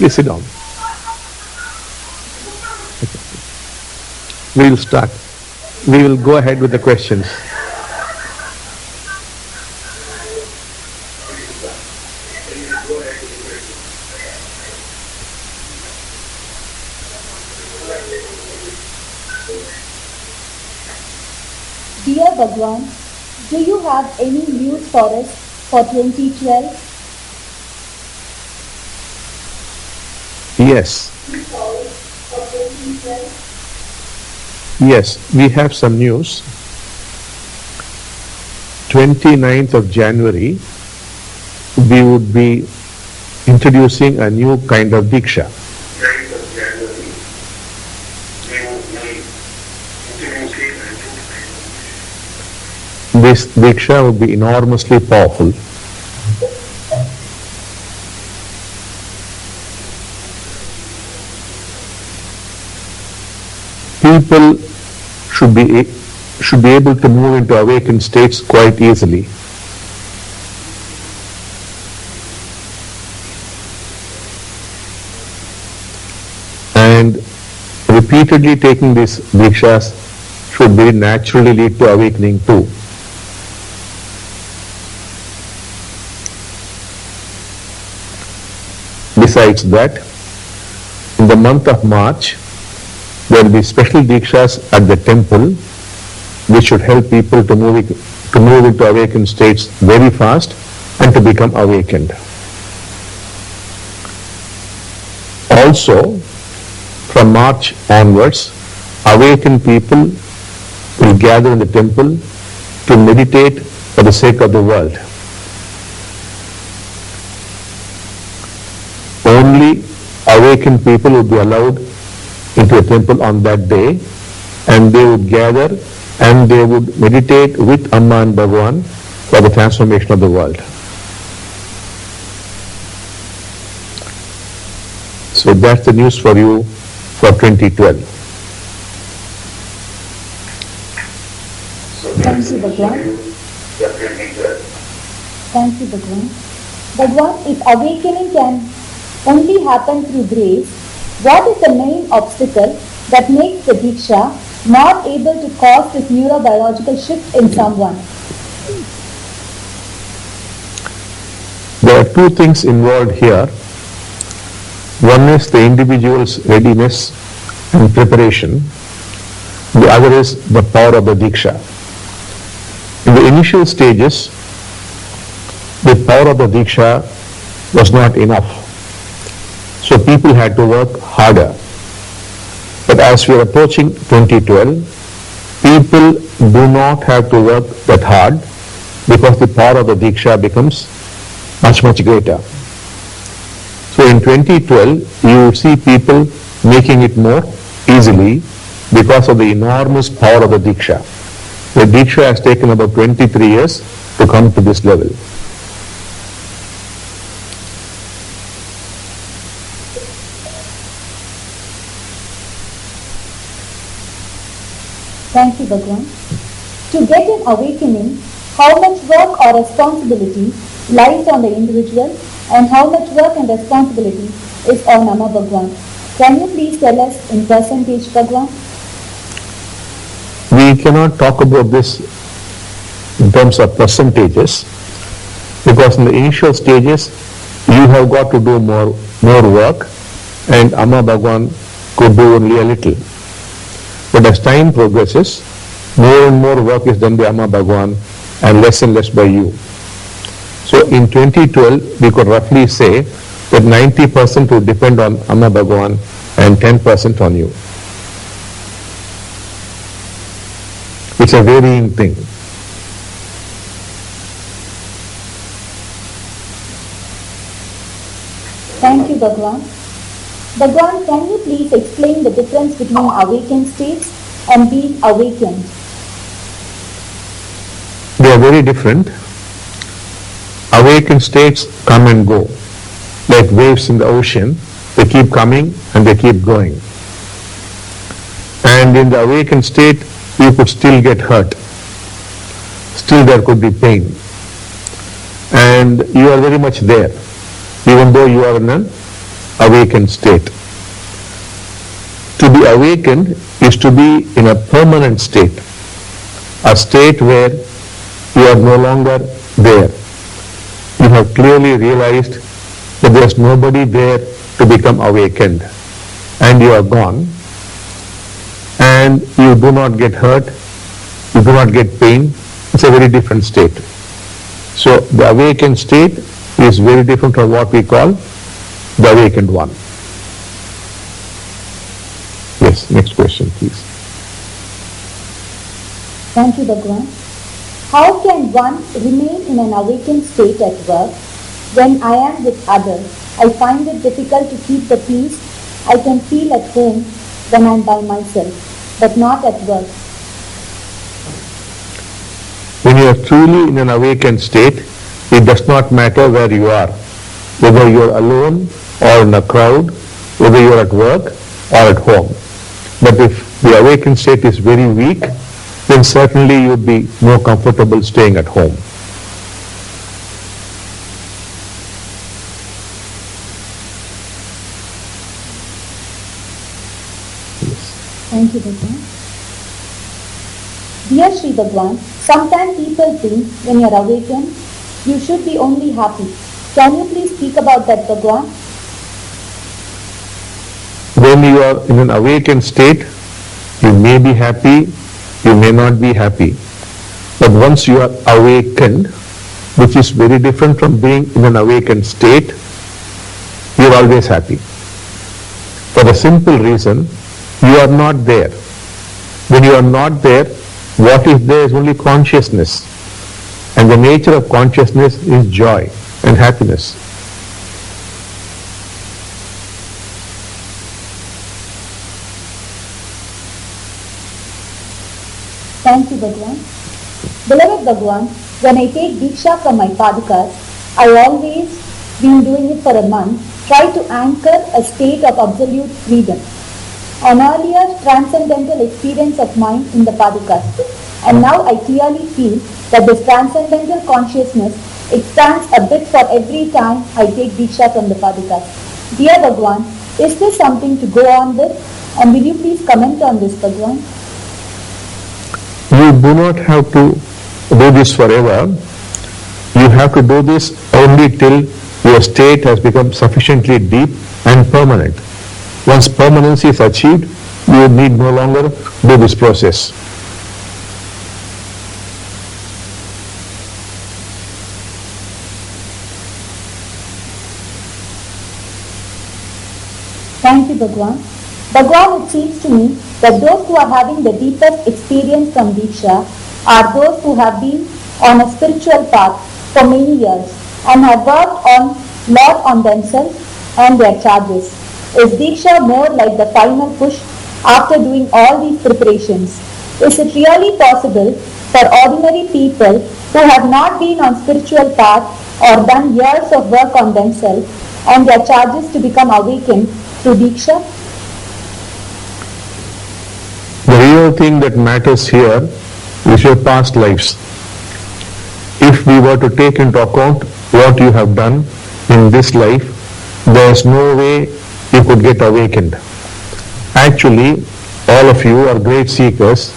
Please sit down. We will start. We will go ahead with the questions. Dear Bhagavan, do you have any news for us for 2012? Yes. Yes, we have some news. 29th of January, we would be introducing a new kind of Diksha. This Diksha would be enormously powerful. People should be able to move into awakened states quite easily. And repeatedly taking these Dikshas should very naturally lead to awakening too. Besides that, in the month of March, there will be special Dikshas at the temple which should help people to move into awakened states very fast and to become awakened. Also, from March onwards, awakened people will gather in the temple to meditate for the sake of the world. Only awakened people will be allowed into a temple on that day, and they would gather and they would meditate with Amma and Bhagavan for the transformation of the world. So that's the news for you for 2012. Thank you, Bhagavan. Thank you, Bhagavan. Bhagavan, if awakening can only happen through grace, what is the main obstacle that makes the Diksha not able to cause this neurobiological shift in someone? There are two things involved here. One is the individual's readiness and preparation. The other is the power of the Diksha. In the initial stages, the power of the Diksha was not enough. So people had to work harder. But as we are approaching 2012, people do not have to work that hard because the power of the Diksha becomes much, much greater. So in 2012, you will see people making it more easily because of the enormous power of the Diksha. The Diksha has taken about 23 years to come to this level. Thank you, Bhagavan. To get an awakening, how much work or responsibility lies on the individual and how much work and responsibility is on Amma Bhagavan? Can you please tell us in percentage, Bhagavan? We cannot talk about this in terms of percentages because in the initial stages you have got to do more work and Amma Bhagavan could do only a little. But as time progresses, more and more work is done by Amma Bhagavan and less by you. So in 2012, we could roughly say that 90% will depend on Amma Bhagavan and 10% on you. It's a varying thing. Thank you, Bhagavan. Bhagavan, can you please explain the difference between awakened states and being awakened? They are very different. Awakened states come and go. Like waves in the ocean, they keep coming and they keep going. And in the awakened state, you could still get hurt. Still there could be pain. And you are very much there, even though you are in an awakened state. To be awakened is to be in a permanent state, a state where you are no longer there. You have clearly realized that there is nobody there to become awakened, and you are gone, and you do not get hurt, you do not get pain. It's a very different state. So the awakened state is very different from what we call the awakened one. Yes, next question, please. Thank you, Bhagavan. How can one remain in an awakened state at work when I am with others? I find it difficult to keep the peace I can feel at home when I am by myself, but not at work. When you are truly in an awakened state, it does not matter where you are, whether you are alone or in a crowd, whether you are at work or at home. But if the awakened state is very weak, then certainly you would be more comfortable staying at home. Thank you, Bhagavan. Dear Sri Bhagavan, sometimes people think when you are awakened, you should be only happy. Can you please speak about that, Bhagavan? When you are in an awakened state, you may be happy, you may not be happy. But once you are awakened, which is very different from being in an awakened state, you are always happy. For the simple reason, you are not there. When you are not there, what is there is only consciousness. And the nature of consciousness is joy and happiness. Thank you, Bhagavan. Beloved Bhagavan, when I take Diksha from my Padakas, I always, been doing it for a month, try to anchor a state of absolute freedom. An earlier transcendental experience of mine in the Padakas, and now I clearly feel that this transcendental consciousness expands a bit for every time I take Diksha from the Padakas. Dear Bhagavan, is this something to go on with? And will you please comment on this, Bhagavan? You do not have to do this forever. You have to do this only till your state has become sufficiently deep and permanent. Once permanency is achieved, you need no longer do this process. Thank you, Bhagavan. Bhagavan, it seems to me that those who are having the deepest experience from Diksha are those who have been on a spiritual path for many years and have worked on lot on themselves and their charges. Is Diksha more like the final push after doing all these preparations? Is it really possible for ordinary people who have not been on spiritual path or done years of work on themselves and their charges to become awakened through Diksha? The real thing that matters here is your past lives. If we were to take into account what you have done in this life, there is no way you could get awakened. Actually, all of you are great seekers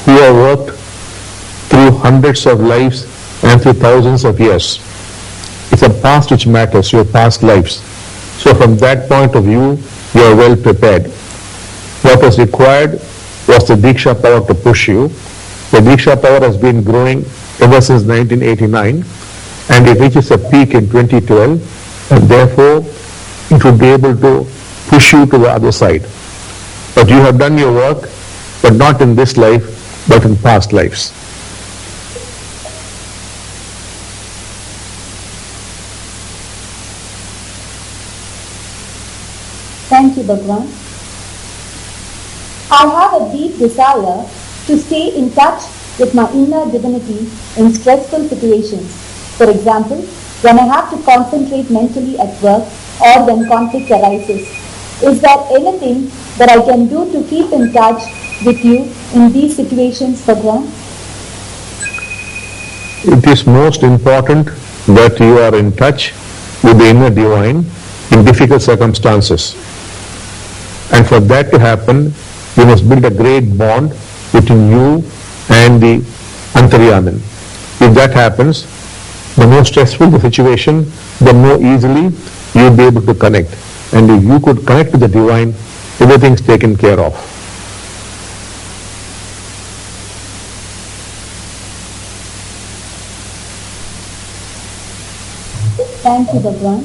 who have worked through hundreds of lives and through thousands of years. It's the past which matters, your past lives. So from that point of view, you are well prepared. What was required was the Diksha power to push you. The Diksha power has been growing ever since 1989 and it reaches a peak in 2012 and therefore it would be able to push you to the other side. But you have done your work, but not in this life, but in past lives. Thank you, Bhagavan. I have a deep desire to stay in touch with my inner divinity in stressful situations. For example, when I have to concentrate mentally at work or when conflict arises. Is there anything that I can do to keep in touch with you in these situations, Bhagavan? It is most important that you are in touch with the inner divine in difficult circumstances. And for that to happen, you must build a great bond between you and the Antaryamin. If that happens, the more stressful the situation, the more easily you'll be able to connect. And if you could connect to the divine, everything's taken care of. Thank you, Bhagavan.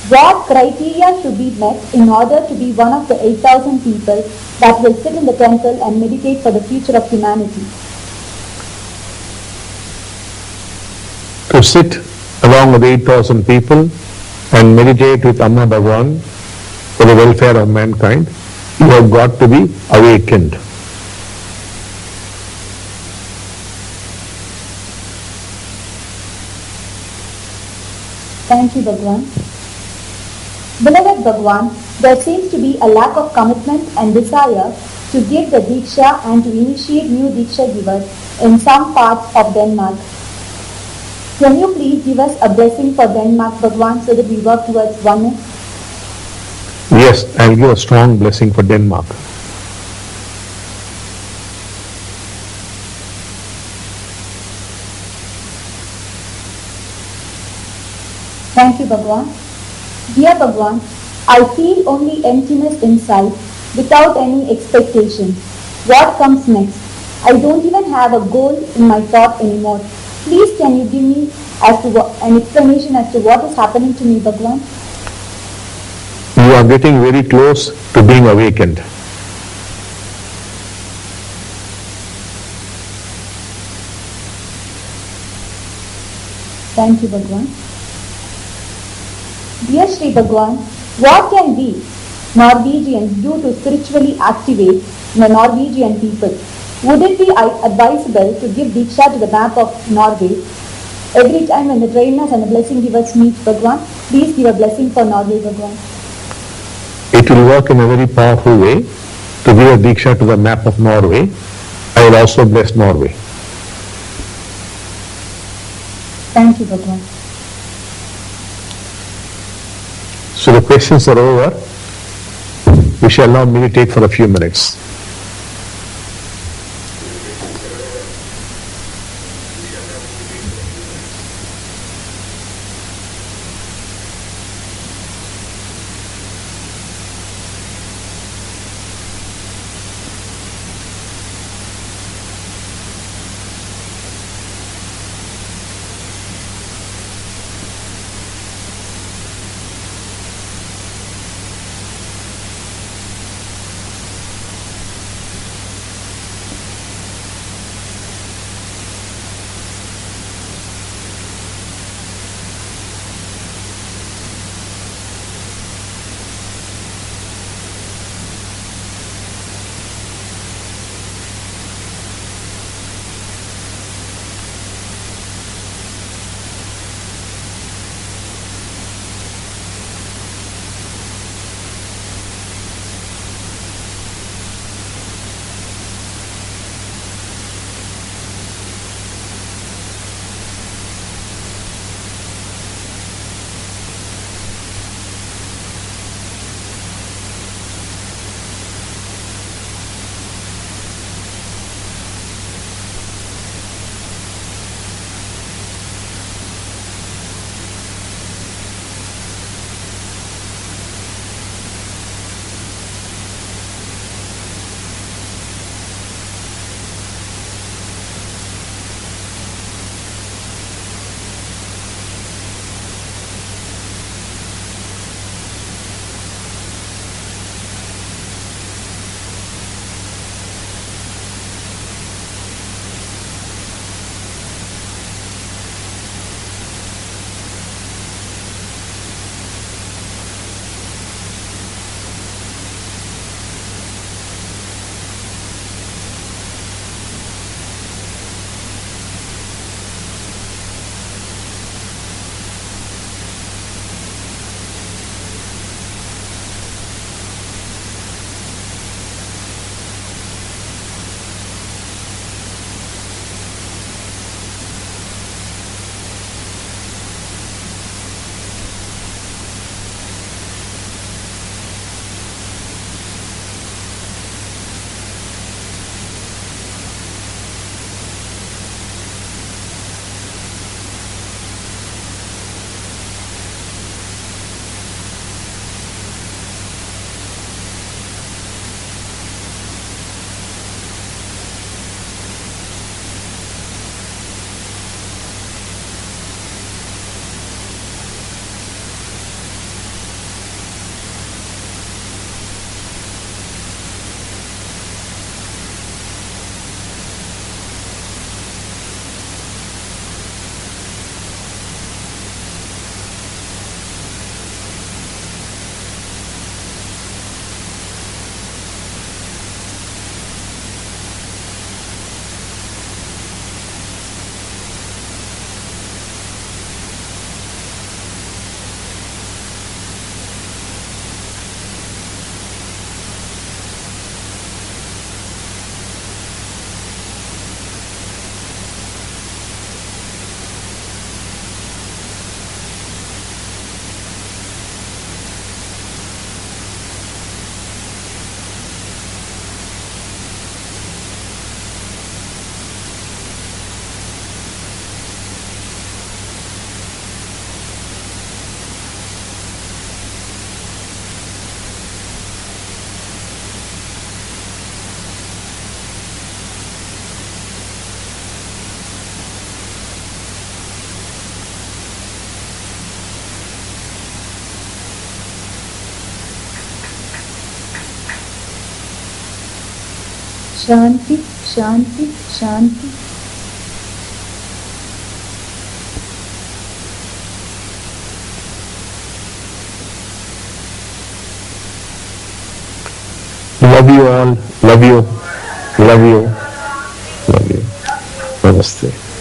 What criteria should be met in order to be one of the 8,000 people that will sit in the temple and meditate for the future of humanity? To sit along with 8,000 people and meditate with Amma Bhagavan for the welfare of mankind, you have got to be awakened. Thank you, Bhagavan. Beloved Bhagavan, there seems to be a lack of commitment and desire to give the Diksha and to initiate new Diksha givers in some parts of Denmark. Can you please give us a blessing for Denmark, Bhagavan, so that we work towards oneness? Yes, I'll give a strong blessing for Denmark. Thank you, Bhagavan. Dear Bhagavan, I feel only emptiness inside without any expectation. What comes next? I don't even have a goal in my thought anymore. Please can you give me an explanation as to what is happening to me, Bhagavan? You are getting very close to being awakened. Thank you, Bhagavan. Dear Sri Bhagavan, what can we Norwegians do to spiritually activate the Norwegian people? Would it be advisable to give Diksha to the map of Norway every time when the trainers and the blessing givers meet, Bhagavan? Please give a blessing for Norway, Bhagavan. It will work in a very powerful way to give a Diksha to the map of Norway. I will also bless Norway. Thank you, Bhagavan. So the questions are over. We shall now meditate for a few minutes. Shanti, Shanti, Shanti. Love you all. Love you. Love you. Love you. Namaste.